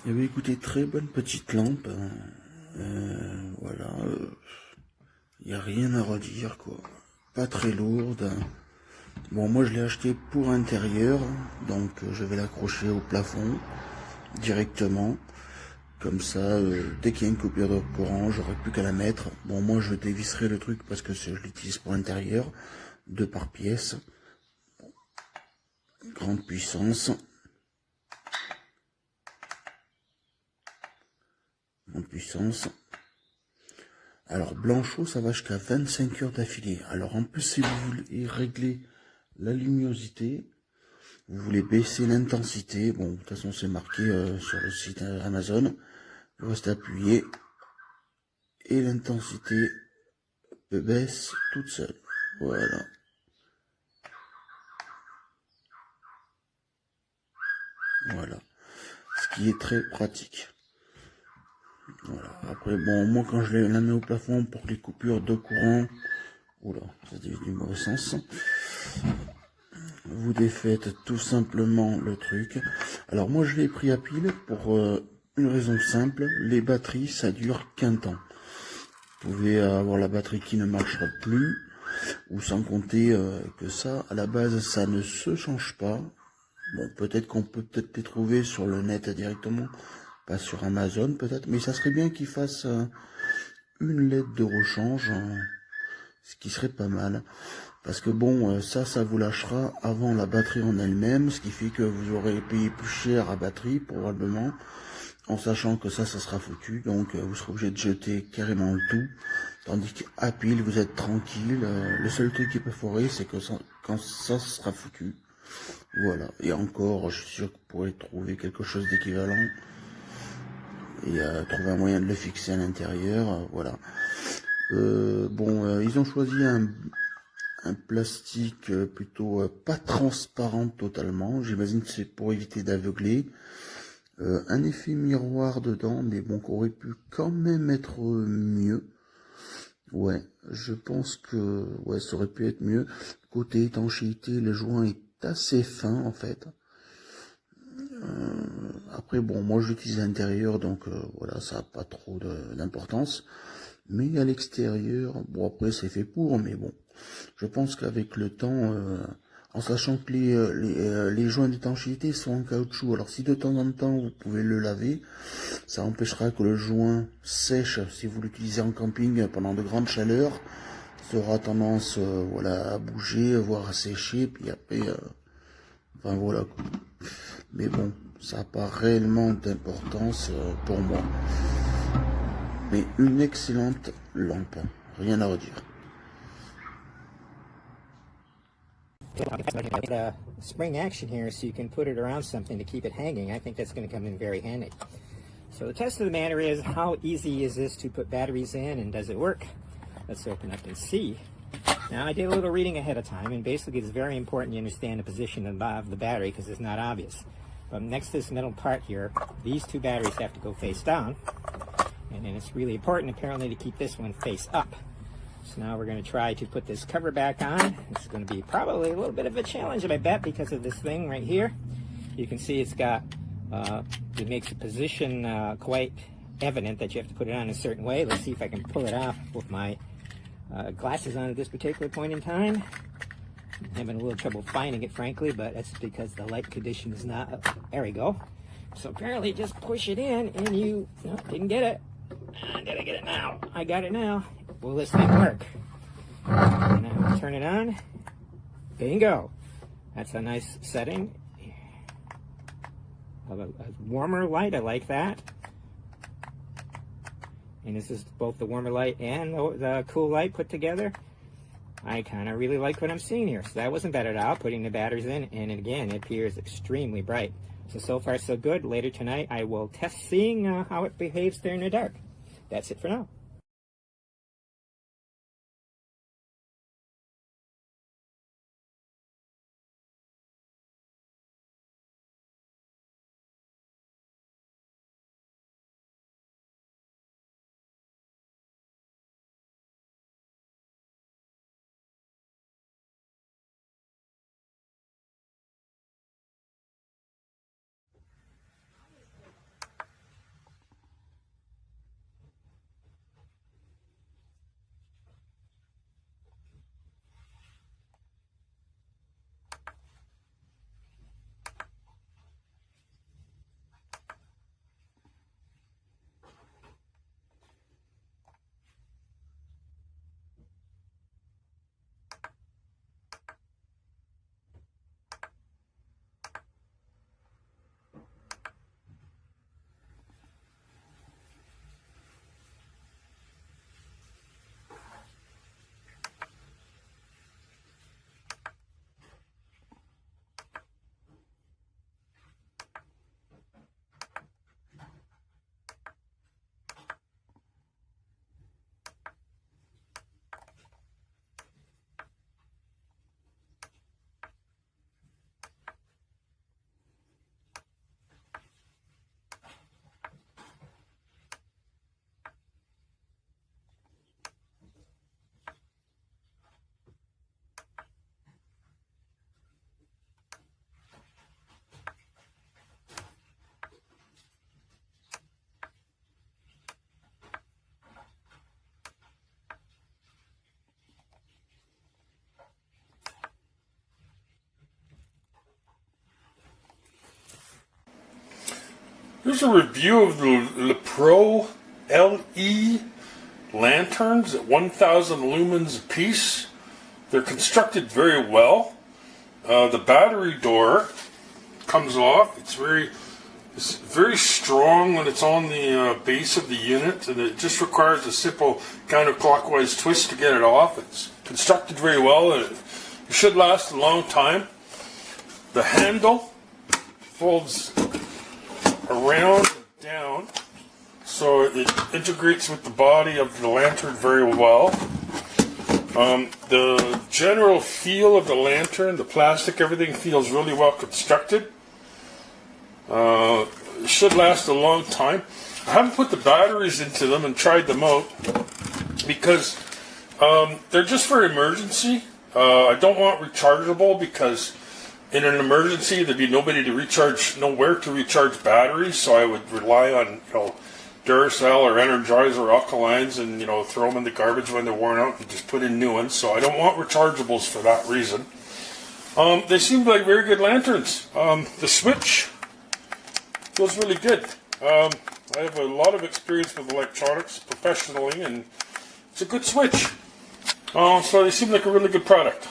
Eh bien, écoutez, très bonne petite lampe. Voilà. Il n'y a rien à redire, quoi. Pas très lourde. Bon, moi, je l'ai acheté pour intérieur. Donc, je vais l'accrocher au plafond directement. Comme ça, dès qu'il y a une coupure de courant, j'aurai plus qu'à la mettre. Bon, moi, je dévisserai le truc parce que je l'utilise pour intérieur. 2 par pièce. Grande puissance. Grande puissance. Alors, Blanchot, ça va jusqu'à 25 heures d'affilée. Alors, en plus, si vous voulez régler la luminosité, vous voulez baisser l'intensité. Bon, de toute façon, c'est marqué sur le site Amazon. Vous restez appuyé et l'intensité baisse toute seule. Voilà. Voilà. Ce qui est très pratique. Voilà. Après, bon, moi, quand je la mets au plafond pour les coupures de courant, oula, ça dit du mauvais sens. Vous défaites tout simplement le truc. Alors moi je l'ai pris à pile pour une raison simple, les batteries ça dure qu'un temps. Vous pouvez avoir la batterie qui ne marchera plus, ou sans compter que ça, à la base ça ne se change pas. Bon, peut-être qu'on peut peut-être les trouver sur le net directement, pas sur Amazon peut-être, mais ça serait bien qu'ils fassent une lettre de rechange, ce qui serait pas mal. Parce que bon, ça vous lâchera avant la batterie en elle-même, ce qui fait que vous aurez payé plus cher à batterie, probablement, en sachant que ça sera foutu, donc vous serez obligé de jeter carrément le tout, tandis qu'à pile, vous êtes tranquille, le seul truc qui peut foirer, c'est que quand ça sera foutu, voilà, et encore, je suis sûr que vous pourrez trouver quelque chose d'équivalent, et trouver un moyen de le fixer à l'intérieur, voilà. Bon, ils ont choisi un plastique plutôt pas transparent totalement. J'imagine que c'est pour éviter d'aveugler. Un effet miroir dedans, mais bon, qu'on aurait pu quand même être mieux. Ouais, je pense que ouais, ça aurait pu être mieux. Côté étanchéité, le joint est assez fin en fait. Après, bon, moi je l'utilise à l'intérieur, donc voilà, ça n'a pas trop d'importance. Mais à l'extérieur, bon après c'est fait pour, mais bon, je pense qu'avec le temps, en sachant que les joints d'étanchéité sont en caoutchouc, alors si de temps en temps vous pouvez le laver, ça empêchera que le joint sèche si vous l'utilisez en camping pendant de grandes chaleurs, ça aura tendance voilà, à bouger, voire à sécher, puis après, enfin voilà. Mais bon, ça n'a pas réellement d'importance pour moi. Mais une excellente lampe, rien à redire. A spring action here so you can put it around something to keep it hanging. I think that's going to come in very handy. So the test of the matter is, how easy is this to put batteries in, and does it work? Let's open up and see. Now I did a little reading ahead of time, and basically it's very important you understand the position of the battery because it's not obvious. But next to this middle part here, these two batteries have to go face down, and then it's really important apparently to keep this one face up. So now we're going to try to put this cover back on. This is going to be probably a little bit of a challenge, I bet, because of this thing right here. You can see it's got, it makes the position quite evident that you have to put it on a certain way. Let's see if I can pull it off with my glasses on at this particular point in time. I'm having a little trouble finding it, frankly, but that's because the light condition is not, there we go. So apparently just push it in and you, no, didn't get it. Did I get it now? I got it now. Will this thing work? And I will turn it on. Bingo. That's a nice setting. A warmer light, I like that. And this is both the warmer light and the cool light put together. I kind of really like what I'm seeing here. So that wasn't bad at all, putting the batteries in. And again, it appears extremely bright. So far so good. Later tonight, I will test seeing how it behaves there in the dark. That's it for now. Here's a review of the Lepro LE lanterns at 1,000 lumens a piece. They're constructed very well. The battery door comes off. It's very strong when it's on the base of the unit, and it just requires a simple counterclockwise twist to get it off. It's constructed very well, and it should last a long time. The handle folds around and down, so it integrates with the body of the lantern very well. The general feel of the lantern, the plastic, everything feels really well constructed. It should last a long time. I haven't put the batteries into them and tried them out because they're just for emergency. I don't want rechargeable because in an emergency there'd be nowhere to recharge batteries, so I would rely on Duracell or Energizer or Alkalines and throw them in the garbage when they're worn out and just put in new ones. So I don't want rechargeables for that reason. They seem like very good lanterns. The switch feels really good. I have a lot of experience with electronics professionally, and it's a good switch. So they seem like a really good product.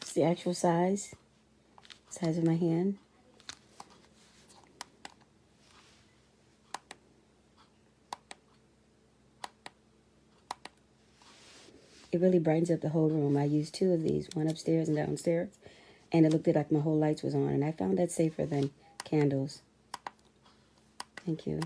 It's the actual size of my hand. It really brightens up the whole room. I used 2 of these, one upstairs and downstairs, and it looked like my whole lights was on, and I found that safer than candles. Thank you.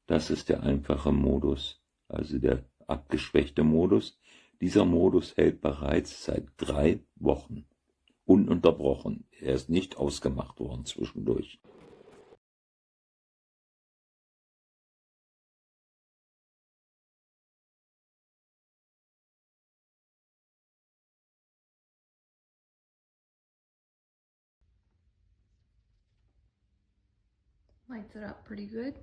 Das ist der einfache Modus, also der abgeschwächte Modus. Dieser Modus hält bereits seit 3 Wochen. Ununterbrochen. Er ist nicht ausgemacht worden zwischendurch. Lights it up pretty good.